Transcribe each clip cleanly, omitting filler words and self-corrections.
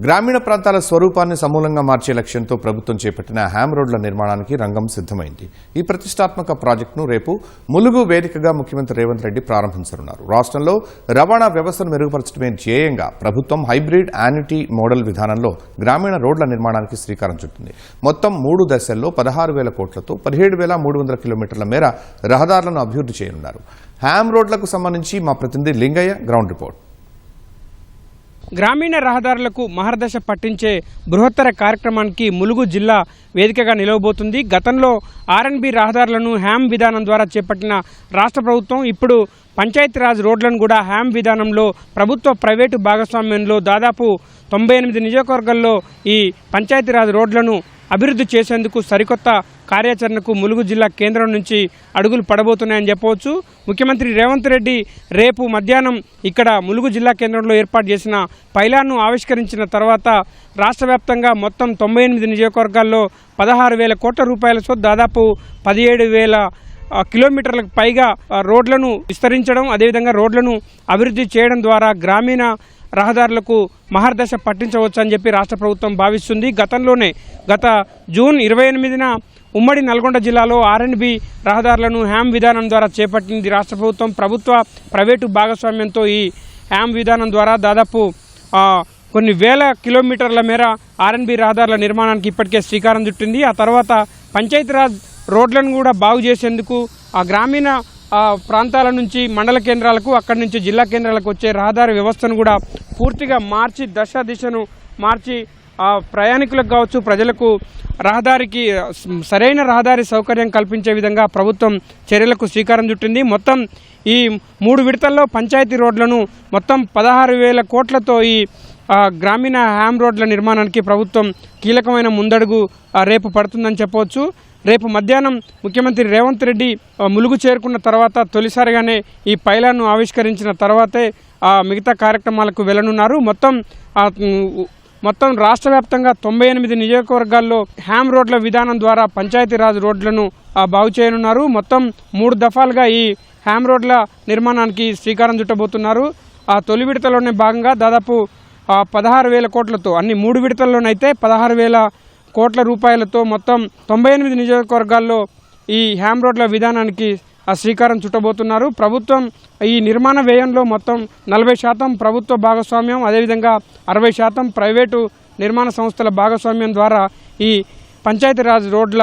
గ్రామీణ ప్రాంతాల స్వరూపాన్ని సమూలంగా మార్చే లక్ష్యంతో ప్రభుత్వం చేపట్టిన హ్యామ్ రోడ్ల నిర్మాణానికి రంగం సిద్ధమైంది. ఈ ప్రతిష్టాత్మక ప్రాజెక్టును రేపు ములుగు వేదికగా ముఖ్యమంత్రి రేవంత్ రెడ్డి ప్రారంభించనున్నారు. రాష్ట్రంలో రవాణా వ్యవస్థను మెరుగుపరచడమే ధ్యేయంగా ప్రభుత్వం హైబ్రిడ్ యాన్యుటీ మోడల్ విధానంలో గ్రామీణ రోడ్ల నిర్మాణానికి శ్రీకారం చుట్టింది. మొత్తం 3 దశల్లో 16,000 కోట్లతో 17,300 కిలోమీటర్ల మేర రహదారులను అభివృద్ధి చేయనున్నారు. హ్యామ్ రోడ్లకు సంబంధించి మా ప్రతినిధి లింగయ్య గ్రౌండ్ రిపోర్ట్. గ్రామీణ రహదారులకు మహర్దశ పట్టించే బృహత్తర కార్యక్రమానికి ములుగు జిల్లా వేదికగా నిలవబోతుంది. గతంలో ఆర్ఎన్బి రహదారులను హ్యామ్ విధానం ద్వారా చేపట్టిన రాష్ట్ర ప్రభుత్వం ఇప్పుడు పంచాయతీరాజ్ రోడ్లను కూడా హ్యామ్ విధానంలో ప్రభుత్వ ప్రైవేటు భాగస్వామ్యంలో దాదాపు 98 నియోజకవర్గాల్లో ఈ పంచాయతీరాజ్ రోడ్లను అభివృద్ధి చేసేందుకు సరికొత్త కార్యాచరణకు ములుగు జిల్లా కేంద్రం నుంచి అడుగులు పడబోతున్నాయని చెప్పవచ్చు. ముఖ్యమంత్రి రేవంత్ రెడ్డి రేపు మధ్యాహ్నం ఇక్కడ ములుగు జిల్లా కేంద్రంలో ఏర్పాటు చేసిన పైలాన్ను ఆవిష్కరించిన తర్వాత రాష్ట్ర వ్యాప్తంగా మొత్తం 98 నియోజకవర్గాల్లో 16,000 కోట్ల రూపాయలతో దాదాపు 17,000 కిలోమీటర్లకు పైగా రోడ్లను విస్తరించడం, అదేవిధంగా రోడ్లను అభివృద్ధి చేయడం ద్వారా గ్రామీణ రహదారులకు మహర్దశ పట్టించవచ్చు అని చెప్పి రాష్ట్ర ప్రభుత్వం భావిస్తుంది. గత జూన్ 28న ఉమ్మడి నల్గొండ జిల్లాలో ఆర్ఎన్బి రహదారులను హ్యామ్ విధానం ద్వారా చేపట్టింది రాష్ట్ర ప్రభుత్వం. ప్రైవేటు భాగస్వామ్యంతో ఈ హ్యామ్ విధానం ద్వారా దాదాపు కొన్ని వేల కిలోమీటర్ల మేర ఆర్ఎన్బి రహదారుల నిర్మాణానికి ఇప్పటికే శ్రీకారం చుట్టింది. ఆ తర్వాత పంచాయతీరాజ్ రోడ్లను కూడా బాగు చేసేందుకు ఆ గ్రామీణ ప్రాంతాల నుంచి మండల కేంద్రాలకు, అక్కడి నుంచి జిల్లా కేంద్రాలకు వచ్చే రహదారి వ్యవస్థను కూడా పూర్తిగా మార్చి దిశను మార్చి ప్రయాణికులకు కావచ్చు, ప్రజలకు రహదారికి సరైన రహదారి సౌకర్యం కల్పించే విధంగా ప్రభుత్వం చర్యలకు శ్రీకారం చుట్టింది. మొత్తం ఈ 3 విడతల్లో పంచాయతీ రోడ్లను మొత్తం 16,000 కోట్లతో ఈ గ్రామీణ హ్యామ్ రోడ్ల నిర్మాణానికి ప్రభుత్వం కీలకమైన ముందడుగు రేపు పడుతుందని చెప్పవచ్చు. రేపు మధ్యాహ్నం ముఖ్యమంత్రి రేవంత్ రెడ్డి ములుగు చేరుకున్న తర్వాత తొలిసారిగానే ఈ పైలాన్ను ఆవిష్కరించిన తర్వాతే మిగతా కార్యక్రమాలకు వెళ్లనున్నారు. మొత్తం రాష్ట్ర వ్యాప్తంగా 98 నియోజకవర్గాల్లో హ్యామ్ రోడ్ల విధానం ద్వారా పంచాయతీరాజ్ రోడ్లను బాగు చేయనున్నారు. మొత్తం 3 దఫాలుగా ఈ హ్యామ్ రోడ్ల నిర్మాణానికి శ్రీకారం చుట్టబోతున్నారు. ఆ తొలి విడతలోనే భాగంగా దాదాపు 16,000 కోట్లతో, అన్ని 3 విడతల్లోనైతే 16,000 కోట్ల రూపాయలతో మొత్తం 98 నియోజకవర్గాల్లో ఈ హ్యామ్ రోడ్ల విధానానికి శ్రీకారం చుట్టబోతున్నారు. ప్రభుత్వం ఈ నిర్మాణ వ్యయంలో మొత్తం 40% ప్రభుత్వ భాగస్వామ్యం, అదేవిధంగా 60% ప్రైవేటు నిర్మాణ సంస్థల భాగస్వామ్యం ద్వారా ఈ పంచాయతీరాజ్ రోడ్ల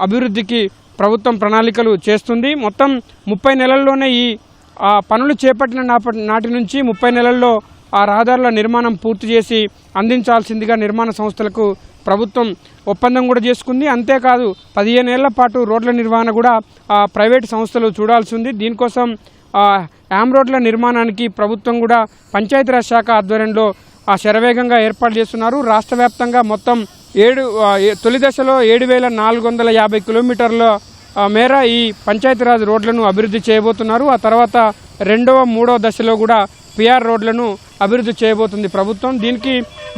అభివృద్ధికి ప్రభుత్వం ప్రణాళికలు చేస్తుంది. మొత్తం 30 నెలల్లోనే ఈ పనులు చేపట్టిన నాటి నుంచి 30 నెలల్లో ఆ రహదారుల నిర్మాణం పూర్తి చేసి అందించాల్సిందిగా నిర్మాణ సంస్థలకు ప్రభుత్వం ఒప్పందం కూడా చేసుకుంది. అంతేకాదు 15 ఏళ్ల పాటు రోడ్ల నిర్వహణ కూడా ప్రైవేటు సంస్థలు చూడాల్సి ఉంది. దీనికోసం హ్యామ్ రోడ్ల నిర్మాణానికి ప్రభుత్వం కూడా పంచాయతీరాజ్ శాఖ ఆధ్వర్యంలో శరవేగంగా ఏర్పాటు చేస్తున్నారు. రాష్ట్ర వ్యాప్తంగా మొత్తం తొలి దశలో 7,450 కిలోమీటర్ల మేర ఈ పంచాయతీరాజ్ రోడ్లను అభివృద్ధి చేయబోతున్నారు. ఆ తర్వాత 2వ, 3వ దశలో కూడా పిఆర్ రోడ్లను అభివృద్ధి చేయబోతుంది ప్రభుత్వం. దీనికి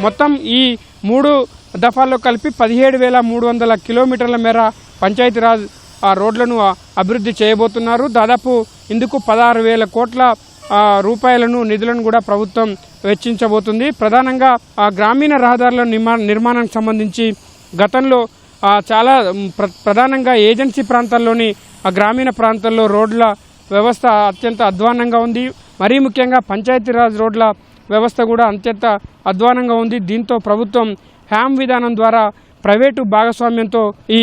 మొత్తం ఈ 3 దఫాల్లో కలిపి 17,300 కిలోమీటర్ల మేర పంచాయతీరాజ్ రోడ్లను అభివృద్ధి చేయబోతున్నారు. దాదాపు ఇందుకు 16,000 కోట్ల రూపాయలను నిధులను కూడా ప్రభుత్వం వెచ్చించబోతుంది. ప్రధానంగా గ్రామీణ రహదారుల నిర్మాణానికి సంబంధించి గతంలో చాలా ప్రధానంగా ఏజెన్సీ ప్రాంతాల్లోని గ్రామీణ ప్రాంతాల్లో రోడ్ల వ్యవస్థ అత్యంత అధ్వాన్నంగా ఉంది. మరీ ముఖ్యంగా పంచాయతీరాజ్ రోడ్ల వ్యవస్థ కూడా అత్యంత అధ్వానంగా ఉంది. దీంతో ప్రభుత్వం హ్యామ్ విధానం ద్వారా ప్రైవేటు భాగస్వామ్యంతో ఈ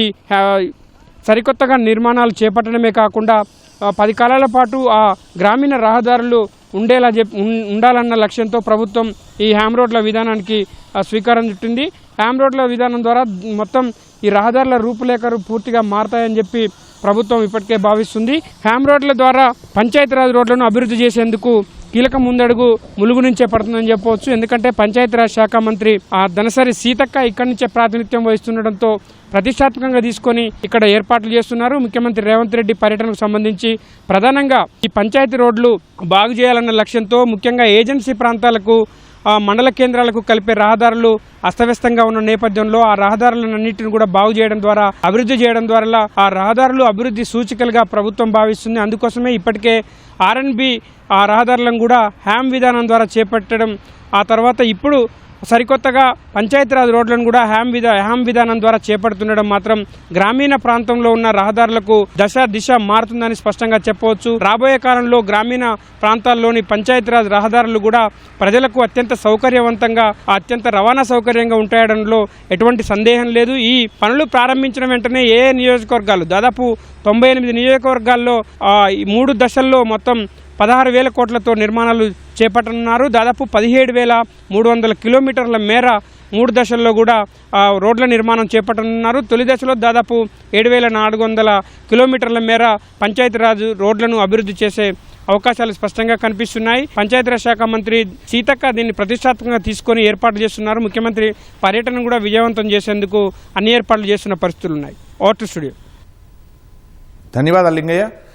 సరికొత్తగా నిర్మాణాలు చేపట్టడమే కాకుండా 10 కాలాల పాటు ఆ గ్రామీణ రహదారులు ఉండాలన్న లక్ష్యంతో ప్రభుత్వం ఈ హ్యామ్ రోడ్ల విధానానికి శ్రీకారం చుట్టింది. హ్యామ్ రోడ్ల విధానం ద్వారా మొత్తం ఈ రహదారుల రూపురేఖలు పూర్తిగా మారతాయని చెప్పి ప్రభుత్వం ఇప్పటికే భావిస్తుంది. హ్యామ్ రోడ్ల ద్వారా పంచాయతీరాజ్ రోడ్లను అభివృద్ధి చేసేందుకు కీలక ముందడుగు ములుగు నుంచే పడుతుందని చెప్పవచ్చు. ఎందుకంటే పంచాయతీరాజ్ శాఖ మంత్రి దనసరి సీతక్క ఇక్కడి నుంచే ప్రాతినిధ్యం వహిస్తుండటంతో ప్రతిష్టాత్మకంగా తీసుకొని ఇక్కడ ఏర్పాట్లు చేస్తున్నారు. ముఖ్యమంత్రి రేవంత్ రెడ్డి పర్యటనకు సంబంధించి ప్రధానంగా ఈ పంచాయతీ రోడ్లు బాగు చేయాలన్న లక్ష్యంతో ముఖ్యంగా ఏజెన్సీ ప్రాంతాలకు మండల కేంద్రాలకు కలిపే రహదారులు అస్తవ్యస్తంగా ఉన్న నేపథ్యంలో ఆ రహదారులన్నింటిని కూడా బాగు చేయడం ద్వారా, అభివృద్ధి చేయడం ద్వారా ఆ రహదారులు అభివృద్ధి సూచికలుగా ప్రభుత్వం భావిస్తుంది. అందుకోసమే ఇప్పటికే ఆర్ఎన్బి ఆ రహదారులను కూడా హ్యామ్ విధానం ద్వారా చేపట్టడం, ఆ తర్వాత ఇప్పుడు సరికొత్తగా పంచాయతీరాజ్ రోడ్లను కూడా హ్యామ్ విధానం ద్వారా చేపడుతుండడం మాత్రం గ్రామీణ ప్రాంతంలో ఉన్న రహదారులకు దిశ మారుతుందని స్పష్టంగా చెప్పవచ్చు. రాబోయే కాలంలో గ్రామీణ ప్రాంతాల్లోని పంచాయతీరాజ్ రహదారులు కూడా ప్రజలకు అత్యంత సౌకర్యవంతంగా అత్యంత రవాణా సౌకర్యంగా ఉంటాయడంలో ఎటువంటి సందేహం లేదు. ఈ పనులు ప్రారంభించిన వెంటనే ఏ నియోజకవర్గాలు దాదాపు 98 నియోజకవర్గాల్లో ఈ 3 దశల్లో మొత్తం 16,000 కోట్లతో నిర్మాణాలు చేపట్టనున్నారు. దాదాపు 17,300 కిలోమీటర్ల మేర 3 దశల్లో కూడా రోడ్ల నిర్మాణం చేపట్టనున్నారు. తొలి దశలో దాదాపు 7,400 కిలోమీటర్ల మేర పంచాయతీరాజ్ రోడ్లను అభివృద్ధి చేసే అవకాశాలు స్పష్టంగా కనిపిస్తున్నాయి. పంచాయతీరాజ్ శాఖ మంత్రి సీతక్క దీన్ని ప్రతిష్టాత్మకంగా తీసుకొని ఏర్పాట్లు చేస్తున్నారు. ముఖ్యమంత్రి పర్యటన కూడా విజయవంతం చేసేందుకు అన్ని ఏర్పాట్లు చేస్తున్న పరిస్థితులు ఉన్నాయి. Over to studio. ధన్యవాదాలు లింగయ్య.